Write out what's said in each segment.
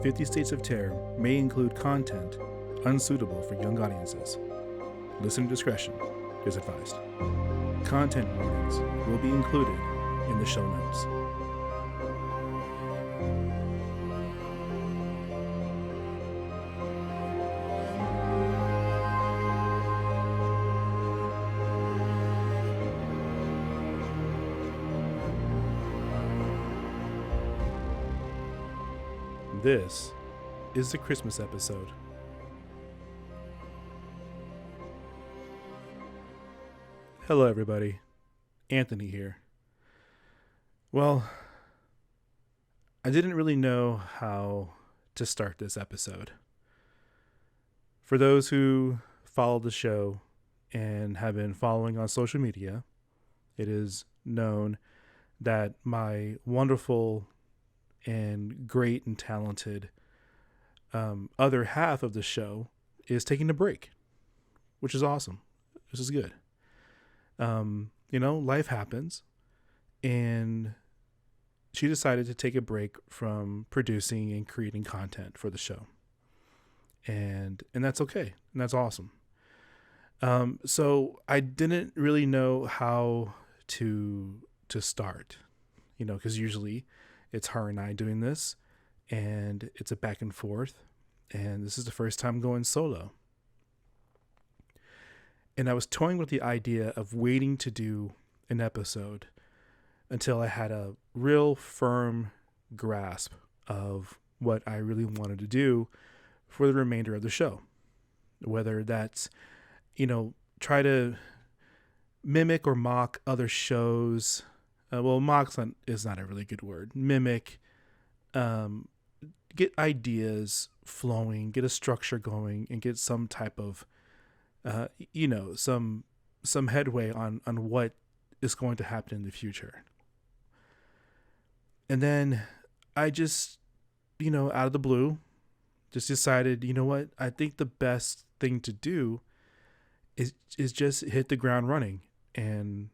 50 States of Terror may include content unsuitable for young audiences. Listener discretion is advised. Content warnings will be included in the show notes. This is the Christmas episode. Hello, everybody. Anthony here. Well, I didn't really know how to start this episode. For those who follow the show and have been following on social media, it is known that my wonderful and great and talented other half of the show is taking a break, which is awesome. This is good. Life happens, and she decided to take a break from producing and creating content for the show. And that's okay. And that's awesome. So I didn't really know how to start, because usually it's her and I doing this, and it's a back and forth. And this is the first time going solo. And I was toying with the idea of waiting to do an episode until I had a real firm grasp of what I really wanted to do for the remainder of the show. Whether that's, try to mimic or mock other shows. Mock is not a really good word. Mimic, get ideas flowing, get a structure going, and get some type of, some headway on what is going to happen in the future. And then I just, out of the blue, just decided, what? I think the best thing to do is just hit the ground running and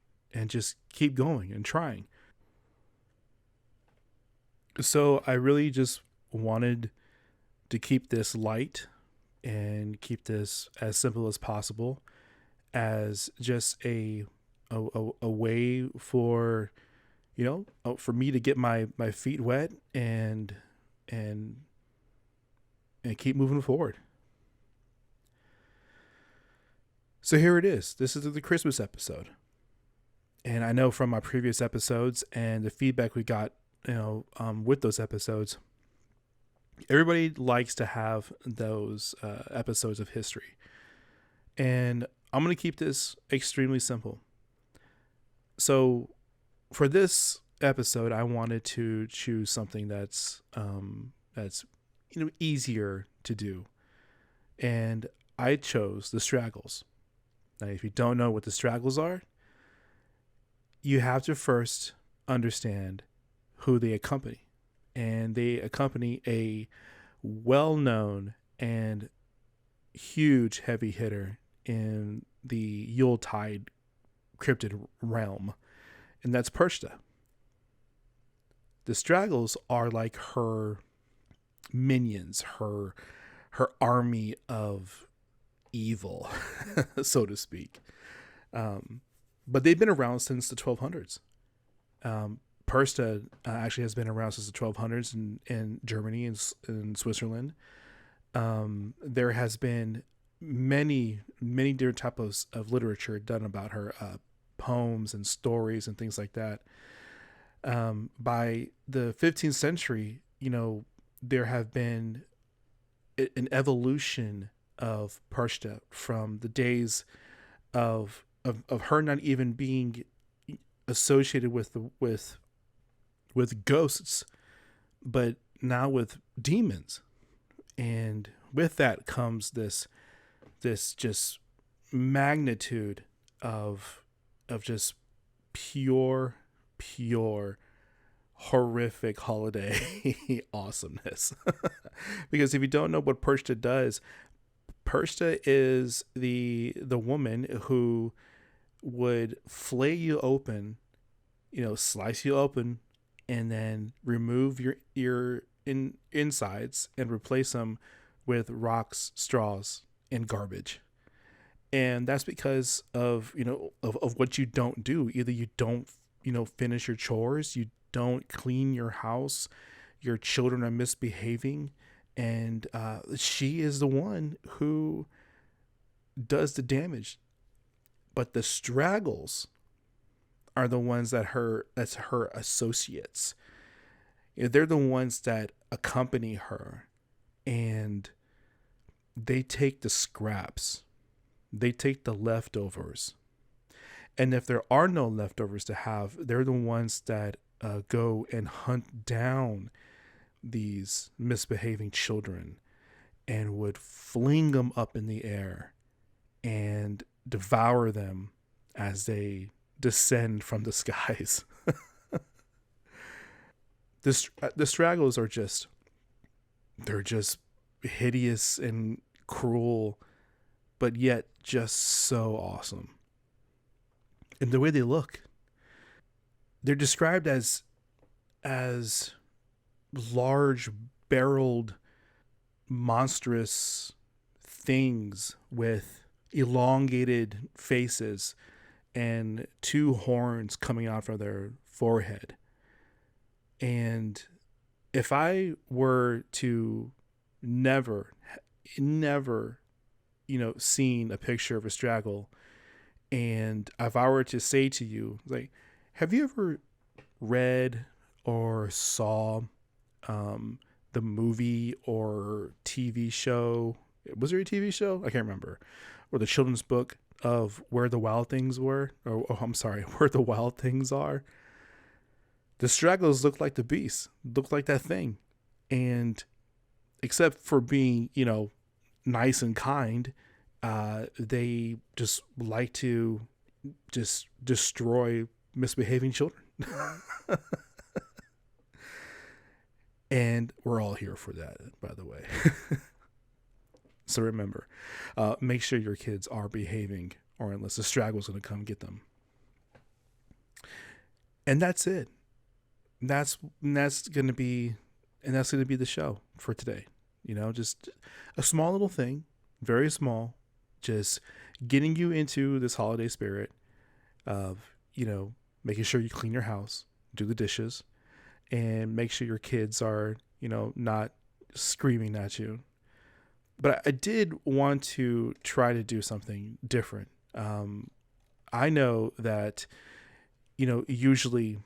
just keep going and trying. So I really just wanted to keep this light and keep this as simple as possible, as just a way for, for me to get my feet wet and keep moving forward. So here it is. This is the Christmas episode. And I know from my previous episodes and the feedback we got, with those episodes, everybody likes to have those episodes of history. And I'm going to keep this extremely simple. So for this episode, I wanted to choose something that's easier to do. And I chose the Straggles. Now, if you don't know what the Straggles are, you have to first understand who they accompany. And they accompany a well-known and huge heavy hitter in the Yuletide cryptid realm, and that's Perchta. The Straggles are like her minions, her army of evil, so to speak. But they've been around since the 1200s. Perchta actually has been around since the 1200s in Germany and in Switzerland. There has been many different types of literature done about her, poems and stories and things like that. By the 15th century, there have been an evolution of Perchta from the days of her not even being associated with ghosts, but now with demons. And with that comes this just magnitude of just pure horrific holiday awesomeness. Because if you don't know what Perchta does, Perchta is the woman who would flay you open, slice you open, and then remove your insides and replace them with rocks, straws, and garbage. And that's because of, of what you don't do. Either you don't, finish your chores, you don't clean your house, your children are misbehaving, and she is the one who does the damage. But the straggles are the ones that's her associates. They're the ones that accompany her, and they take the scraps, they take the leftovers. And if there are no leftovers to have, they're the ones that go and hunt down these misbehaving children and would fling them up in the air and devour them as they descend from the skies. The Straggles are they're just hideous and cruel, but yet just so awesome. And the way they look, they're described as large barreled monstrous things with elongated faces and two horns coming out from their forehead. And if I were to never, seen a picture of a straggle, and if I were to say to you, like, have you ever read or saw the movie or TV show? Was there a TV show? I can't remember. Or the children's book of Where the Wild Things Were? Where the Wild Things Are. The stragglers look like the beast, look like that thing. And except for being, nice and kind, they just like to just destroy misbehaving children. And we're all here for that, by the way. So remember, make sure your kids are behaving, or unless the straggle's going to come get them. And that's it. That's going to be the show for today. Just a small little thing, very small, just getting you into this holiday spirit of, making sure you clean your house, do the dishes, and make sure your kids are, not screaming at you. But I did want to try to do something different. I know that, usually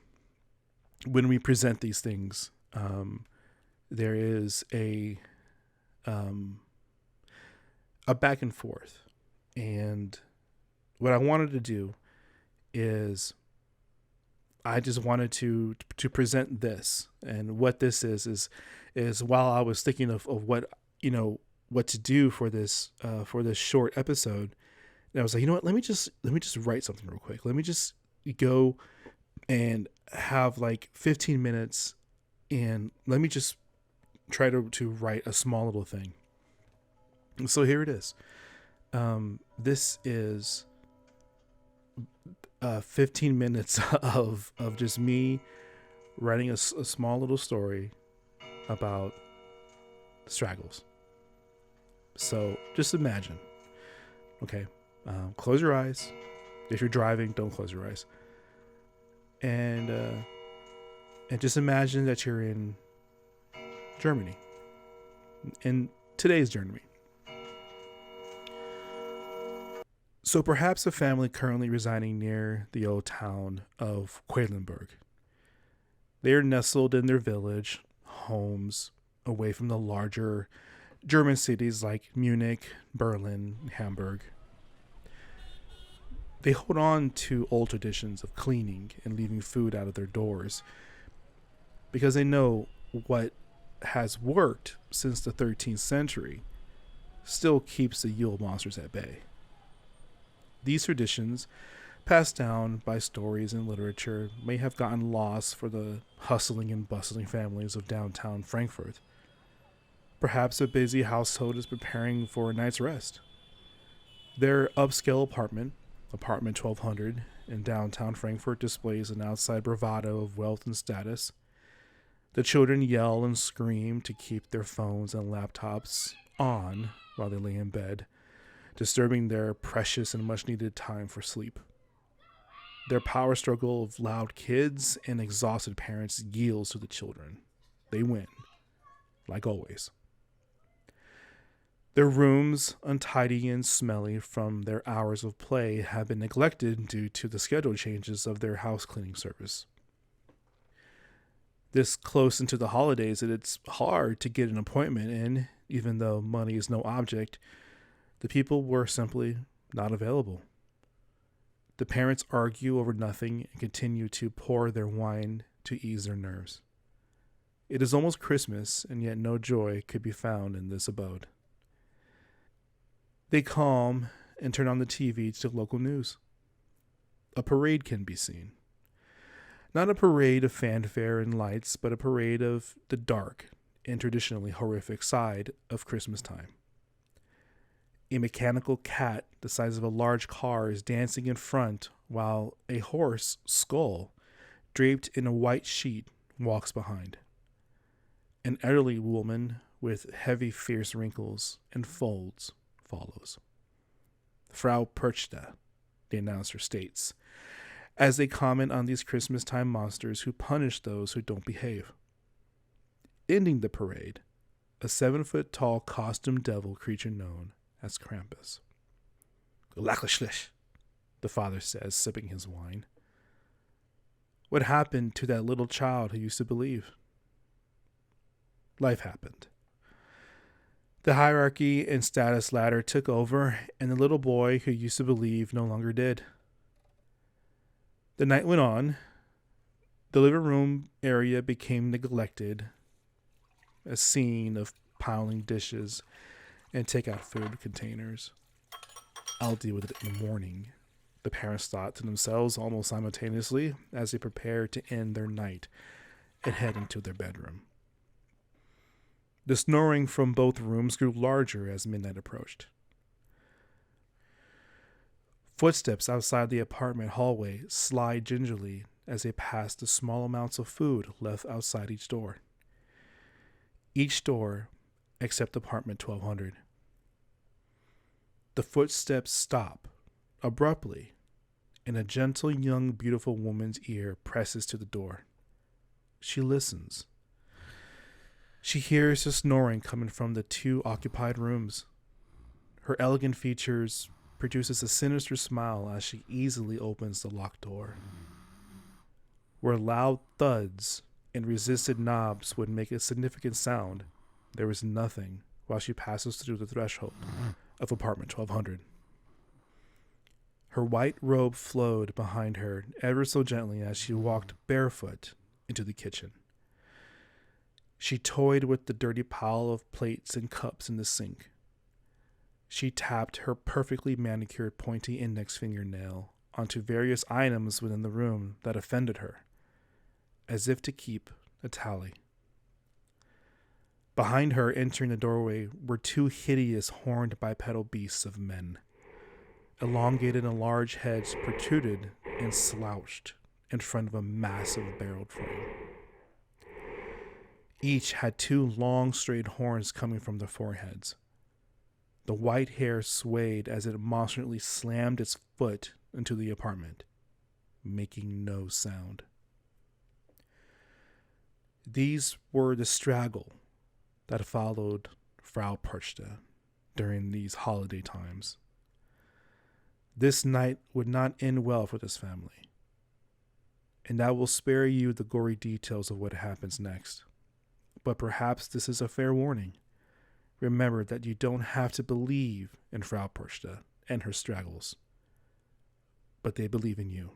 when we present these things, there is a back and forth. And what I wanted to do is I just wanted to present this. And what this is while I was thinking of what, what to do for this short episode, and I was like, let me just write something real quick. Let me just go and have like 15 minutes, and let me just try to write a small little thing. So here it is. This is 15 minutes of just me writing a small little story about straggles. So just imagine. Okay, close your eyes. If you're driving, don't close your eyes. And just imagine that you're in Germany. In today's Germany. So perhaps a family currently residing near the old town of Quedlinburg. They are nestled in their village homes, away from the larger German cities like Munich, Berlin, Hamburg. They hold on to old traditions of cleaning and leaving food out of their doors because they know what has worked since the 13th century still keeps the Yule monsters at bay. These traditions, passed down by stories and literature, may have gotten lost for the hustling and bustling families of downtown Frankfurt. Perhaps a busy household is preparing for a night's rest. Their upscale apartment 1200 in downtown Frankfurt, displays an outside bravado of wealth and status. The children yell and scream to keep their phones and laptops on while they lay in bed, disturbing their precious and much needed time for sleep. Their power struggle of loud kids and exhausted parents yields to the children. They win, like always. Their rooms, untidy and smelly from their hours of play, have been neglected due to the schedule changes of their house cleaning service. This close into the holidays, it's hard to get an appointment in, even though money is no object. The people were simply not available. The parents argue over nothing and continue to pour their wine to ease their nerves. It is almost Christmas, and yet no joy could be found in this abode. They calm and turn on the TV to local news. A parade can be seen. Not a parade of fanfare and lights, but a parade of the dark and traditionally horrific side of Christmas time. A mechanical cat the size of a large car is dancing in front, while a horse skull, draped in a white sheet, walks behind. An elderly woman with heavy, fierce wrinkles and folds follows. Frau Perchta, the announcer states, as they comment on these Christmas time monsters who punish those who don't behave. Ending the parade, a 7-foot-tall costumed devil creature known as Krampus. Lachlischlich, the father says, sipping his wine. What happened to that little child who used to believe? Life happened. The hierarchy and status ladder took over, and the little boy who used to believe no longer did. The night went on. The living room area became neglected, a scene of piling dishes and takeout food containers. I'll deal with it in the morning, the parents thought to themselves almost simultaneously as they prepared to end their night and head into their bedroom. The snoring from both rooms grew larger as midnight approached. Footsteps outside the apartment hallway slide gingerly as they pass the small amounts of food left outside each door. Each door except apartment 1200. The footsteps stop abruptly, and a gentle young beautiful woman's ear presses to the door. She listens. She hears the snoring coming from the 2 occupied rooms. Her elegant features produces a sinister smile as she easily opens the locked door. Where loud thuds and resisted knobs would make a significant sound, there is nothing while she passes through the threshold of apartment 1200. Her white robe flowed behind her ever so gently as she walked barefoot into the kitchen. She toyed with the dirty pile of plates and cups in the sink. She tapped her perfectly manicured pointy index fingernail onto various items within the room that offended her, as if to keep a tally. Behind her, entering the doorway, were 2 hideous horned bipedal beasts of men. Elongated and large heads protruded and slouched in front of a massive barreled frame. Each had 2 long straight horns coming from their foreheads. The white hair swayed as it monstrally slammed its foot into the apartment, making no sound. These were the straggle that followed Frau Perchta during these holiday times. This night would not end well for this family, and I will spare you the gory details of what happens next. But perhaps this is a fair warning. Remember that you don't have to believe in Frau Perchta and her straggles, but they believe in you.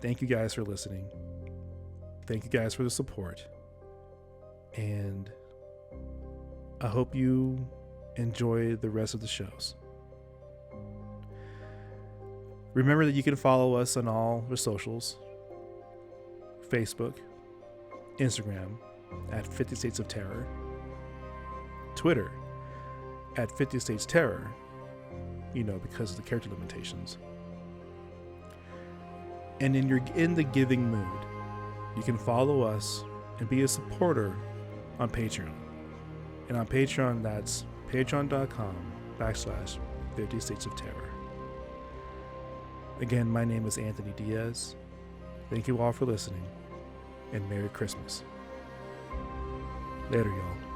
Thank you guys for listening. Thank you guys for the support. And I hope you enjoy the rest of the shows. Remember that you can follow us on all the socials. Facebook, Instagram at 50 States of Terror, Twitter at 50 States Terror, because of the character limitations. and you're in the giving mood, you can follow us and be a supporter on Patreon. And on Patreon, that's patreon.com/50 States of Terror. Again, my name is Anthony Diaz. Thank you all for listening, and Merry Christmas. Later, y'all.